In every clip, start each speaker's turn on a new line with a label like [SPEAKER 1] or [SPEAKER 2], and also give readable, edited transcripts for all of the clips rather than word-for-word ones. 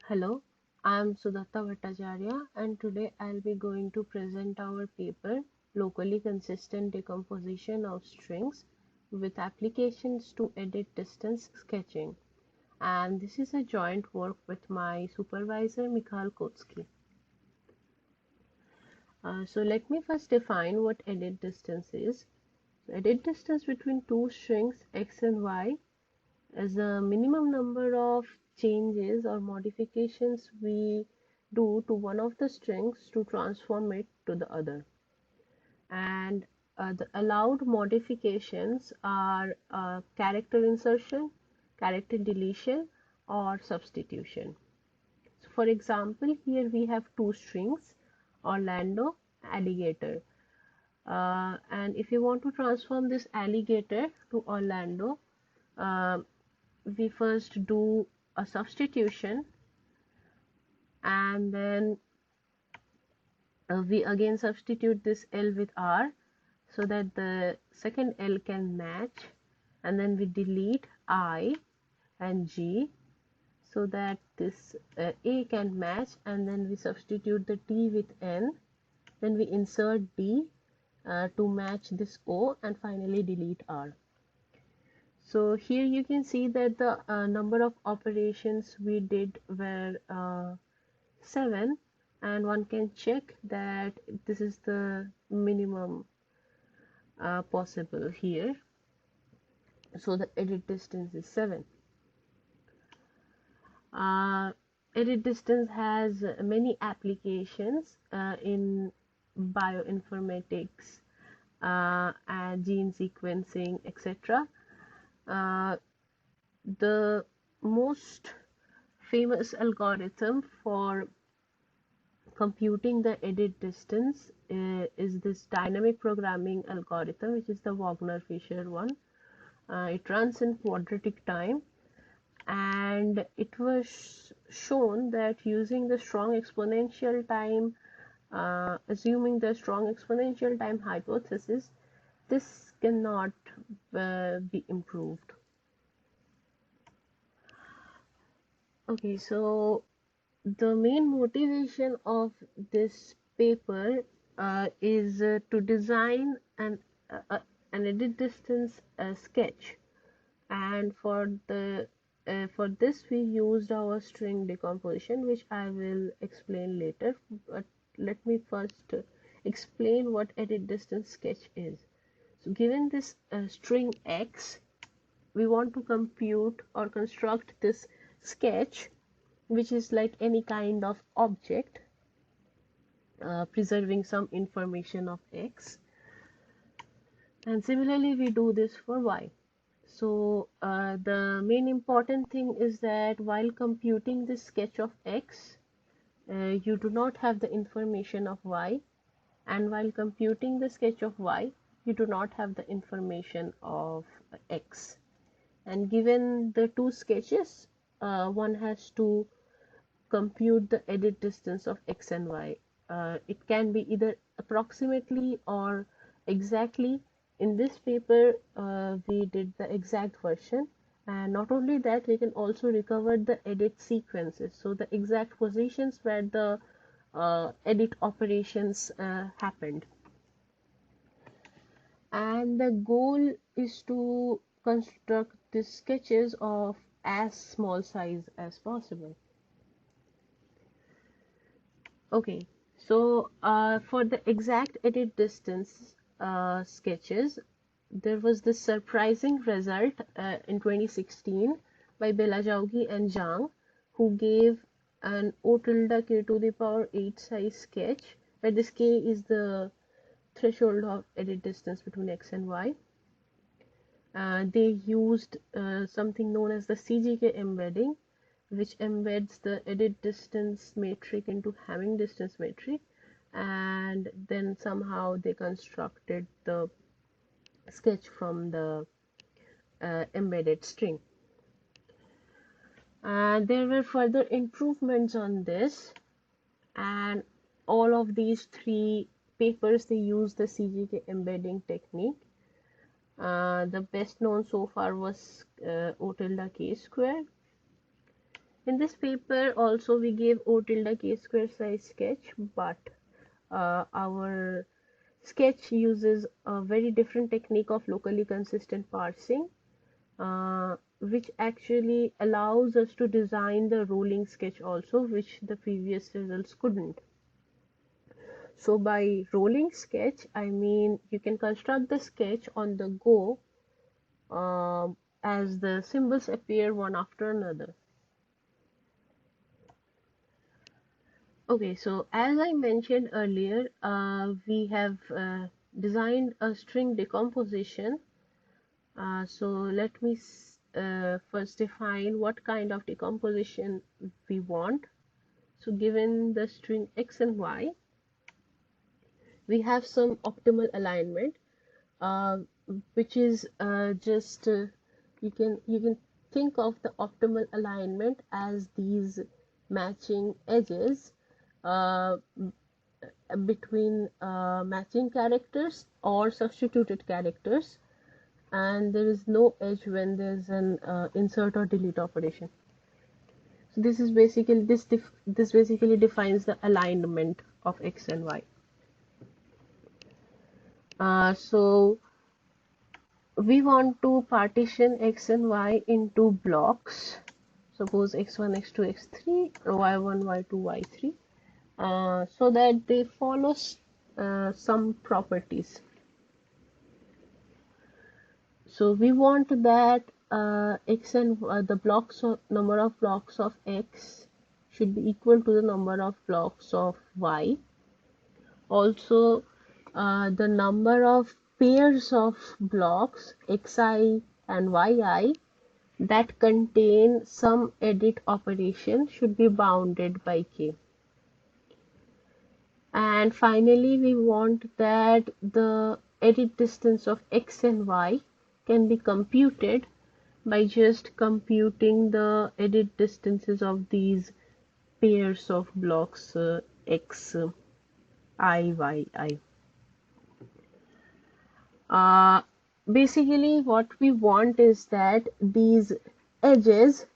[SPEAKER 1] Hello, I am Sudatta Bhattacharya and today I'll be going to present our paper Locally Consistent Decomposition of Strings with Applications to Edit Distance Sketching, and this is a joint work with my supervisor Michal Koucký. So let me first define what edit distance is. Edit distance between two strings x and y is the minimum number of changes or modifications we do to one of the strings to transform it to the other. And the allowed modifications are character insertion, character deletion, or substitution. So for example, here we have two strings, Orlando, alligator. And if you want to transform this alligator to Orlando, uh, we first do a substitution and then we again substitute this L with R so that the second L can match, and then we delete I and G so that this A can match, and then we substitute the T with N, then we insert D to match this O, and finally delete R. So here you can see that the number of operations we did were 7, and one can check that this is the minimum possible here. So the edit distance is 7. Edit distance has many applications in bioinformatics and gene sequencing, etc. The most famous algorithm for computing the edit distance is this dynamic programming algorithm, which is the Wagner-Fisher one. It runs in quadratic time, and it was shown that using the strong exponential time, assuming the strong exponential time hypothesis, this cannot be improved. Okay, so the main motivation of this paper is to design an edit distance sketch, and for this we used our string decomposition, which I will explain later, but let me first explain what edit distance sketch is. So given this string x, we want to compute or construct this sketch, which is like any kind of object preserving some information of x, and similarly we do this for y. So the main important thing is that while computing this sketch of x, you do not have the information of y, and while computing the sketch of y, you do not have the information of x. And given the two sketches, one has to compute the edit distance of x and y. It can be either approximately or exactly. In this paper, we did the exact version, and not only that, we can also recover the edit sequences, so the exact positions where the edit operations happened. And the goal is to construct these sketches of as small size as possible. Okay, so for the exact edit distance sketches, there was this surprising result in 2016 by Bhattacharya and Zhang, who gave an O tilde k to the power 8 size sketch, where this k is the threshold of edit distance between x and y. They used something known as the CGK embedding, which embeds the edit distance matrix into Hamming distance matrix, and then somehow they constructed the sketch from the embedded string. There were further improvements on this, and all of these three papers, they use the CGK embedding technique. The best known so far was O tilde k square. In this paper also we gave O tilde k square size sketch, but our sketch uses a very different technique of locally consistent parsing, which actually allows us to design the rolling sketch also, which the previous results couldn't. So by rolling sketch, I mean you can construct the sketch on the go as the symbols appear one after another. Okay, so as I mentioned earlier, we have designed a string decomposition. So let me first define what kind of decomposition we want. So given the string x and y, we have some optimal alignment, uh, which is just you can think of the optimal alignment as these matching edges uh, between matching characters or substituted characters, and there is no edge when there's an insert or delete operation. So this is basically this basically defines the alignment of x and y. So we want to partition x and y into blocks. Suppose x1, x2, x3, y1, y2, y3, so that they follow some properties. So we want that x and the number of blocks of x should be equal to the number of blocks of y. Also, the number of pairs of blocks xi and yi that contain some edit operation should be bounded by k. And finally, we want that the edit distance of x and y can be computed by just computing the edit distances of these pairs of blocks x I, y, I. Basically, what we want is that these edges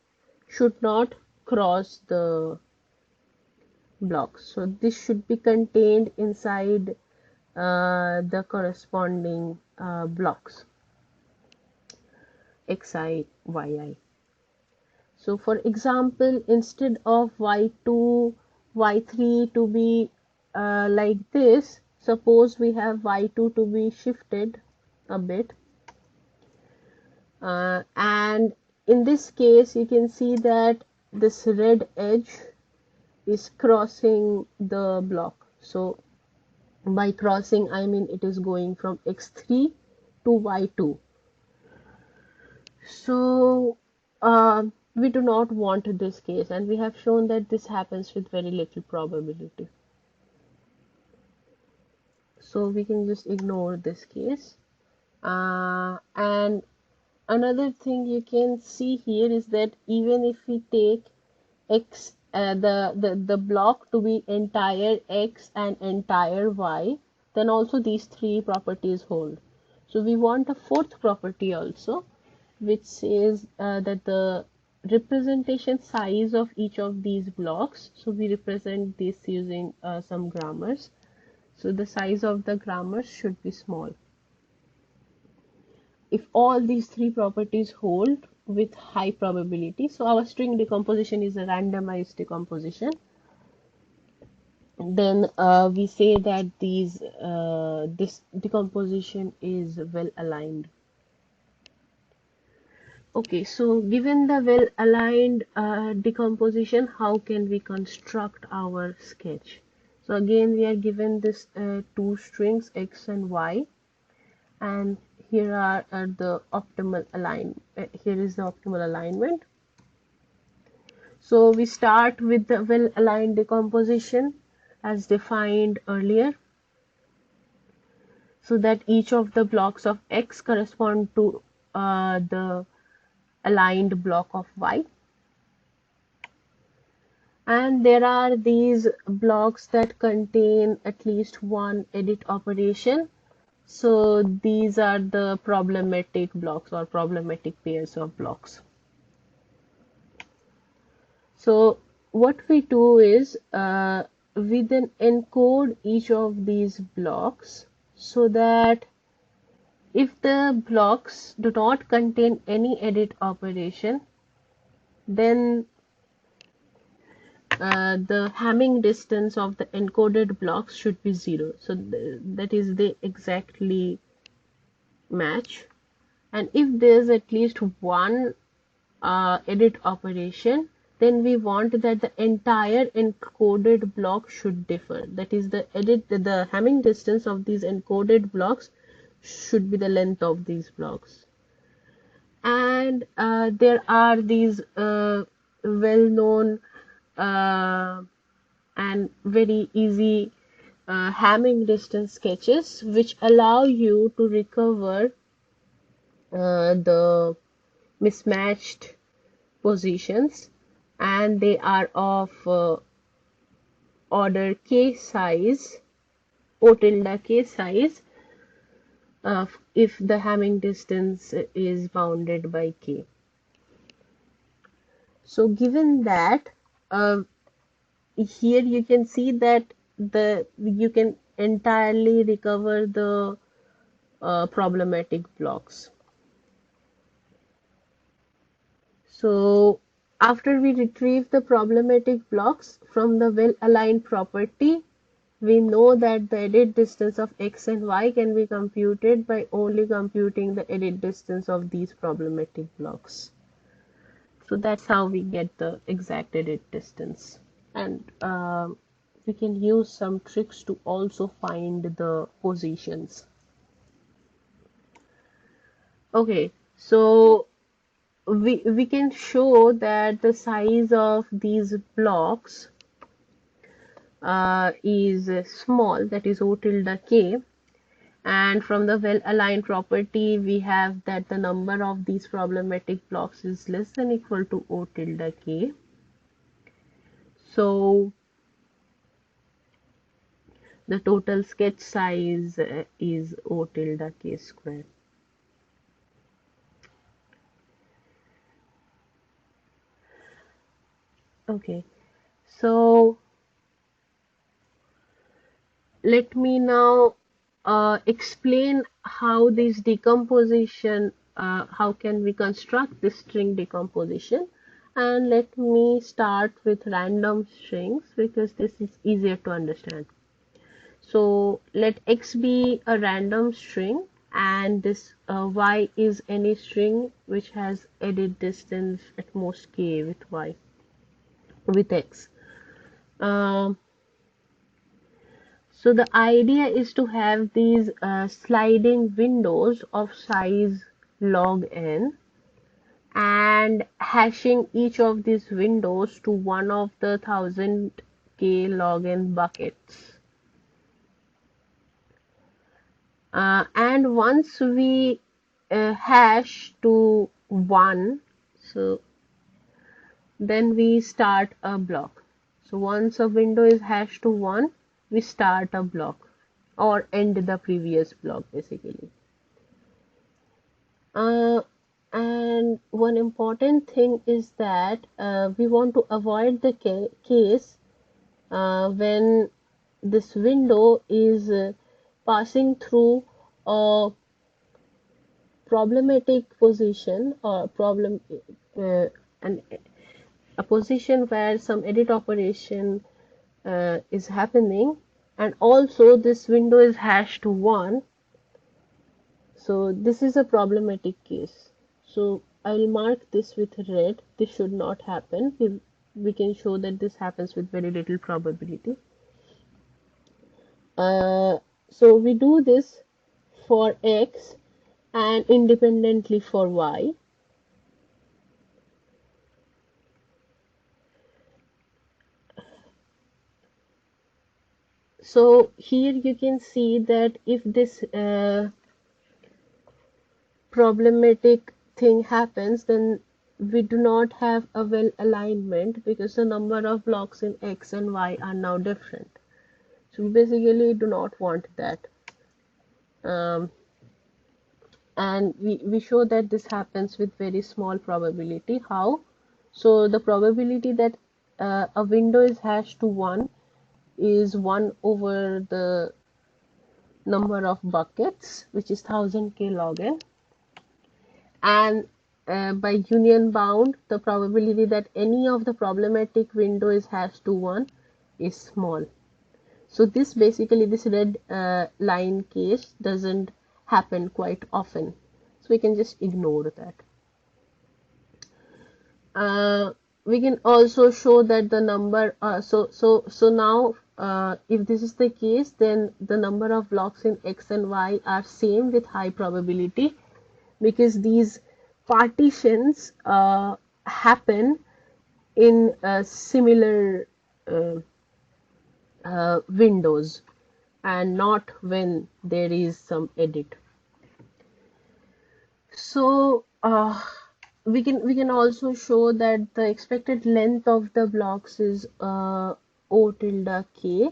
[SPEAKER 1] should not cross the blocks. So this should be contained inside the corresponding blocks xi, yi. So for example, instead of y2, y3 to be like this, suppose we have y2 to be shifted a bit, and in this case you can see that this red edge is crossing the block. So by crossing, I mean it is going from x3 to y2. So we do not want this case, and we have shown that this happens with very little probability. So we can just ignore this case. And another thing you can see here is that even if we take x the block to be entire x and entire y, then also these three properties hold. So we want a fourth property also, which says that the representation size of each of these blocks, so we represent this using some grammars, so the size of the grammars should be small. If all these three properties hold with high probability, so our string decomposition is a randomized decomposition, then we say that this decomposition is well aligned. Okay, so given the well aligned decomposition, how can we construct our sketch? So again, we are given this two strings x and y, and here are the optimal align. Here is the optimal alignment. So we start with the well aligned decomposition as defined earlier, so that each of the blocks of x correspond to the aligned block of y, and there are these blocks that contain at least one edit operation. So these are the problematic blocks or problematic pairs of blocks. So what we do is we then encode each of these blocks so that if the blocks do not contain any edit operation, then the Hamming distance of the encoded blocks should be 0. So that is, they exactly match. And if there's at least one edit operation, then we want that the entire encoded block should differ. That is, the Hamming distance of these encoded blocks should be the length of these blocks. And there are these well-known and very easy Hamming distance sketches which allow you to recover the mismatched positions, and they are of order k size, O tilde k size, if the Hamming distance is bounded by k. So given that, here you can see that you can entirely recover the problematic blocks. So after we retrieve the problematic blocks from the well-aligned property, we know that the edit distance of x and y can be computed by only computing the edit distance of these problematic blocks. So that's how we get the exact edit distance. And we can use some tricks to also find the positions. Okay, so we can show that the size of these blocks is small, that is O tilde k, and from the well-aligned property we have that the number of these problematic blocks is less than equal to O tilde k. So the total sketch size is O tilde k square. Okay, so let me now explain how this decomposition, how can we construct this string decomposition, and let me start with random strings because this is easier to understand. So let x be a random string and this y is any string which has edit distance at most k with y, with x. So the idea is to have these sliding windows of size log n and hashing each of these windows to one of the 1000k log n buckets. And once we hash to 1, so then we start a block. So once a window is hashed to 1, we start a block or end the previous block basically. And one important thing is that we want to avoid the case when this window is passing through a problematic position or and a position where some edit operation is happening, and also this window is hashed to 1. So this is a problematic case. So I will mark this with red. This should not happen. We can show that this happens with very little probability. So we do this for x and independently for y. So here you can see that if this problematic thing happens, then we do not have a well alignment because the number of blocks in x and y are now different. So we basically do not want that. And we show that this happens with very small probability. How? So the probability that a window is hashed to 1 is 1 over the number of buckets, which is 1000k log n, and by union bound, the probability that any of the problematic window is hashed to 1 is small. So this basically, this red line case doesn't happen quite often, so we can just ignore that. We can also show that the number, so now if this is the case, then the number of blocks in X and Y are same with high probability, because these partitions happen in similar windows and not when there is some edit. So we can also show that the expected length of the blocks is O tilde k,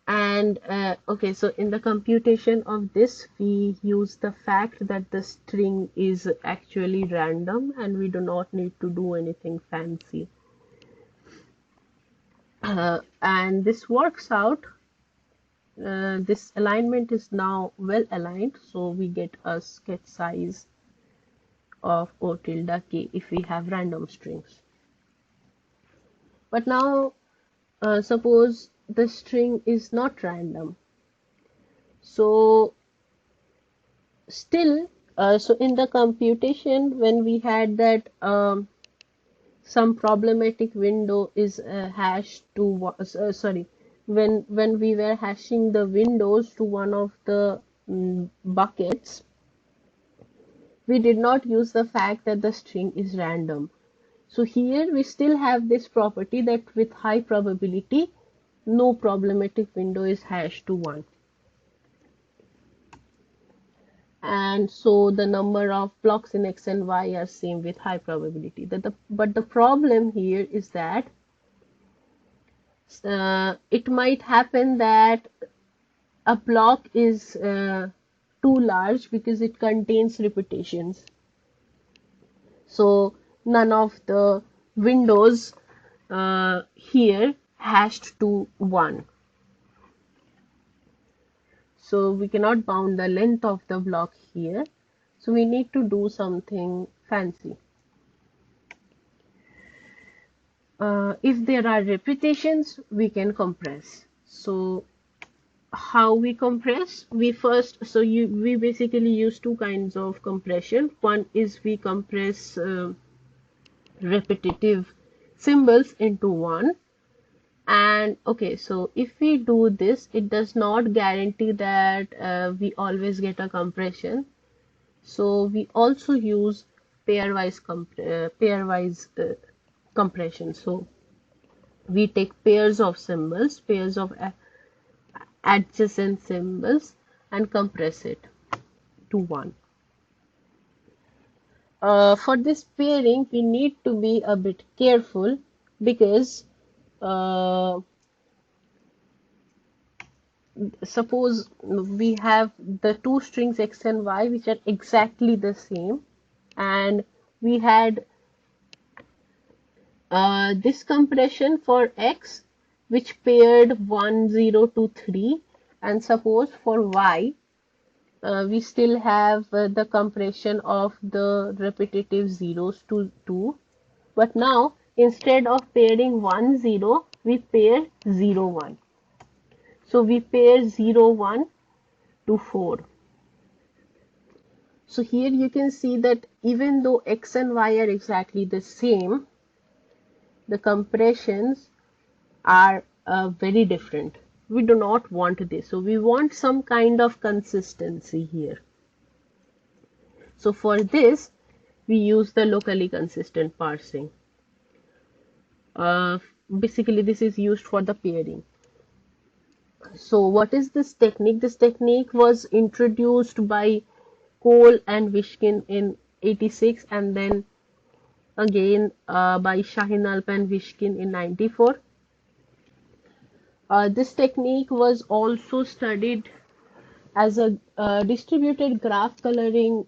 [SPEAKER 1] and okay, so in the computation of this, we use the fact that the string is actually random and we do not need to do anything fancy. And this works out. This alignment is now well aligned, so we get a sketch size of O tilde k if we have random strings. But now suppose the string is not random. So still, so in the computation, when we had that some problematic window is hashed to sorry, when we were hashing the windows to one of the buckets, we did not use the fact that the string is random. So here we still have this property that with high probability, no problematic window is hashed to 1. And so the number of blocks in X and Y are same with high probability. But the problem here is that it might happen that a block is too large because it contains repetitions. So none of the windows here hashed to 1. So we cannot bound the length of the block here. So we need to do something fancy. If there are repetitions, we can compress. So how we compress? We basically use two kinds of compression. One is we compress repetitive symbols into one. And okay, so if we do this, it does not guarantee that we always get a compression. So we also use pairwise compression. So we take pairs of symbols, pairs of adjacent symbols, and compress it to 1. For this pairing, we need to be a bit careful because suppose we have the two strings X and Y which are exactly the same, and we had this compression for X which paired 1, 0 to 3, and suppose for Y we still have the compression of the repetitive zeros to 2, but now instead of pairing 1, 0, we pair 0, 1. So we pair 0, 1 to 4. So here you can see that even though X and Y are exactly the same, the compressions are very different. We do not want this. So we want some kind of consistency here. So for this, we use the locally consistent parsing. Basically, this is used for the pairing. So what is this technique? This technique was introduced by Cole and Wishkin in 86, and then again by Shahinalp and Wishkin in 94. This technique was also studied as a distributed graph coloring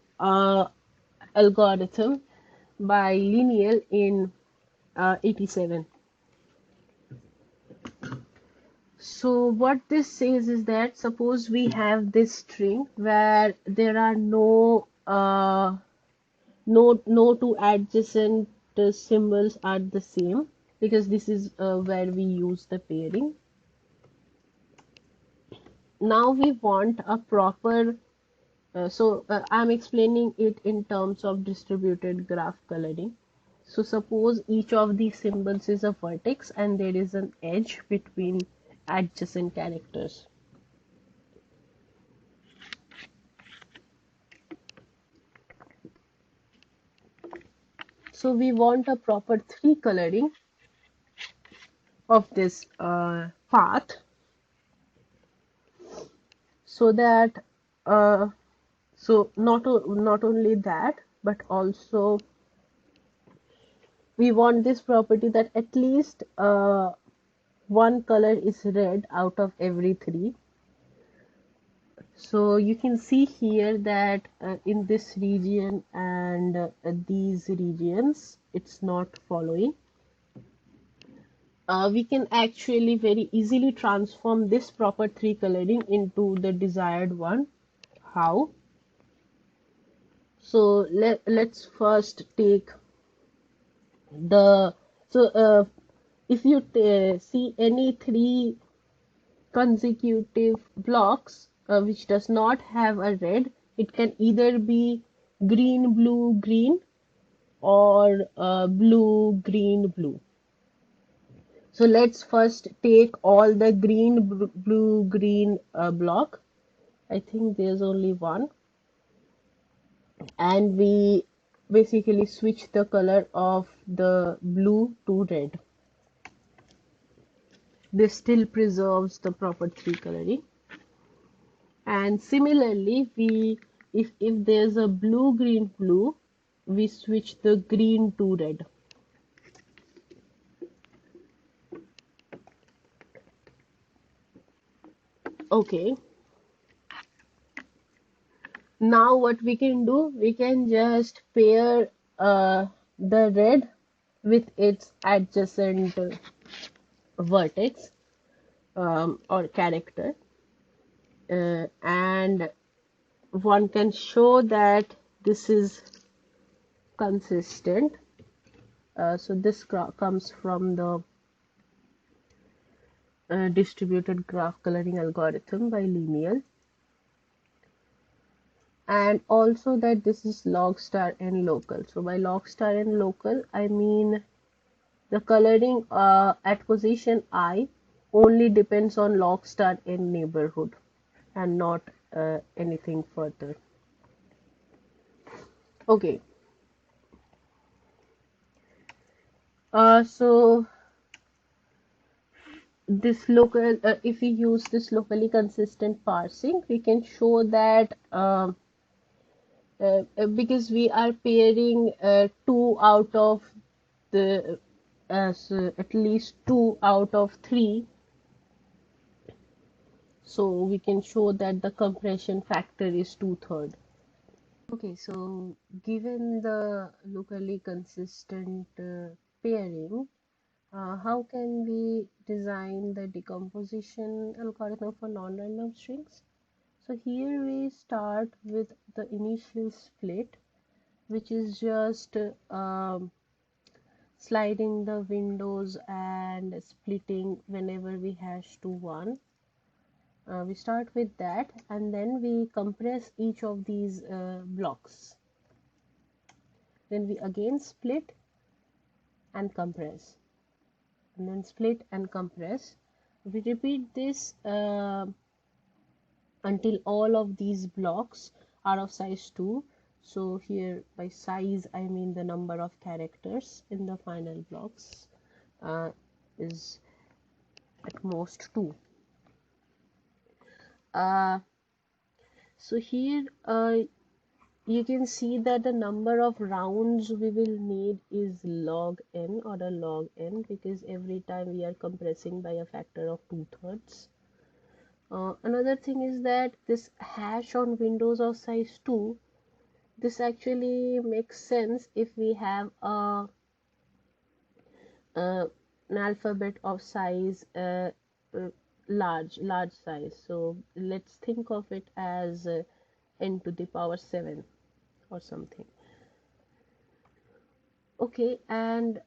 [SPEAKER 1] algorithm by lineal in 87. So what this says is that suppose we have this string where there are no two adjacent symbols are the same, because this is where we use the pairing. Now we want a proper I'm explaining it in terms of distributed graph coloring. So suppose each of these symbols is a vertex and there is an edge between adjacent characters. So we want a proper 3 coloring of this path, so that not only that, but also we want this property that at least one color is red out of every 3. So you can see here that in this region and these regions it's not following. We can actually very easily transform this proper 3 coloring into the desired one. How? So let's first take the if you see any 3 consecutive blocks which does not have a red, it can either be green blue green or blue green blue. So let's first take all the green blue green block. I think there's only one, and we basically switch the color of the blue to red. This still preserves the proper 3 coloring. And similarly, if there's a blue green blue, we switch the green to red. Okay, now what we can do, we can just pair the red with its adjacent vertex or character, and one can show that this is consistent. So this comes from the distributed graph coloring algorithm by lineal, and also that this is log star n local. So by log star n local, I mean the coloring at position I only depends on log star n neighborhood and not anything further. Okay. So this local, if we use this locally consistent parsing, we can show that because we are pairing 2 out of the at least 2 out of 3, so we can show that the compression factor is 2/3. Okay, so given the locally consistent pairing, how can we design the decomposition algorithm for non-random strings? So here we start with the initial split, which is just sliding the windows and splitting whenever we hash to 1. We start with that, and then we compress each of these blocks. Then we again split and compress, and then split and compress. We repeat this until all of these blocks are of size 2. So here by size I mean the number of characters in the final blocks is at most 2. So here you can see that the number of rounds we will need is log n or a log n, because every time we are compressing by a factor of 2/3. Another thing is that this hash on windows of size 2, this actually makes sense if we have an alphabet of size uh, large size. So let's think of it as n to the power 7 or something. Okay, and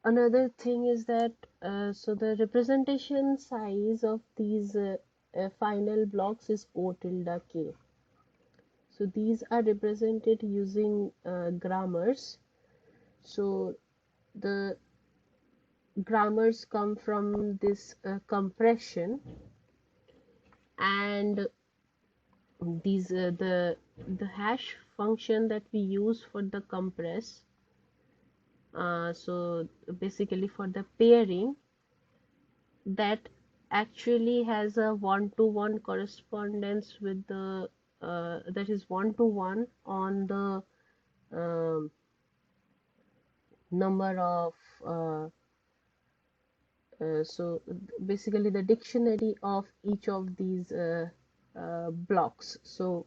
[SPEAKER 1] another thing is that so the representation size of these final blocks is O tilde k. So these are represented using grammars. So the grammars come from this compression, and these the hash function that we use for the compress, so basically for the pairing, that actually has a one-to-one correspondence with the that is one-to-one on the um, number of so basically the dictionary of each of these blocks. So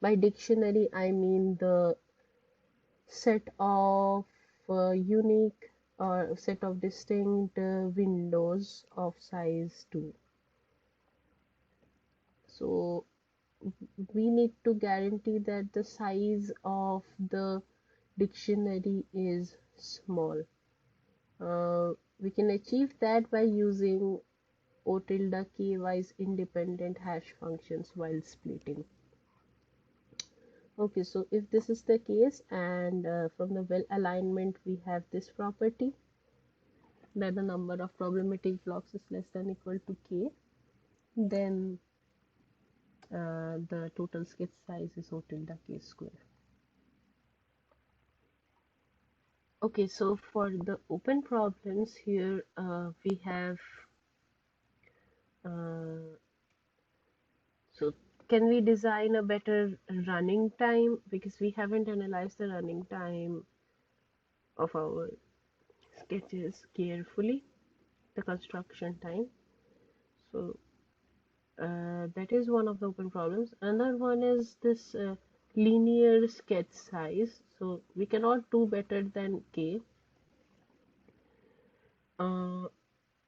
[SPEAKER 1] by dictionary I mean the set of unique or set of distinct windows of size 2. So we need to guarantee that the size of the dictionary is small. We can achieve that by using O tilde k wise independent hash functions while splitting. Okay, so if this is the case, and from the well alignment we have this property that the number of problematic blocks is less than equal to k, then the total sketch size is O tilde k square. Okay, so for the open problems here, we have so can we design a better running time, because we haven't analyzed the running time of our sketches carefully, the construction time. So that is one of the open problems. Another one is this linear sketch size. So we cannot do better than k.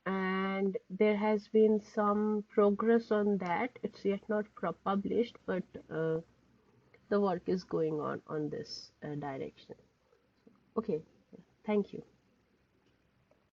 [SPEAKER 1] And there has been some progress on that. It's yet not published, but the work is going on this direction. Okay, thank you.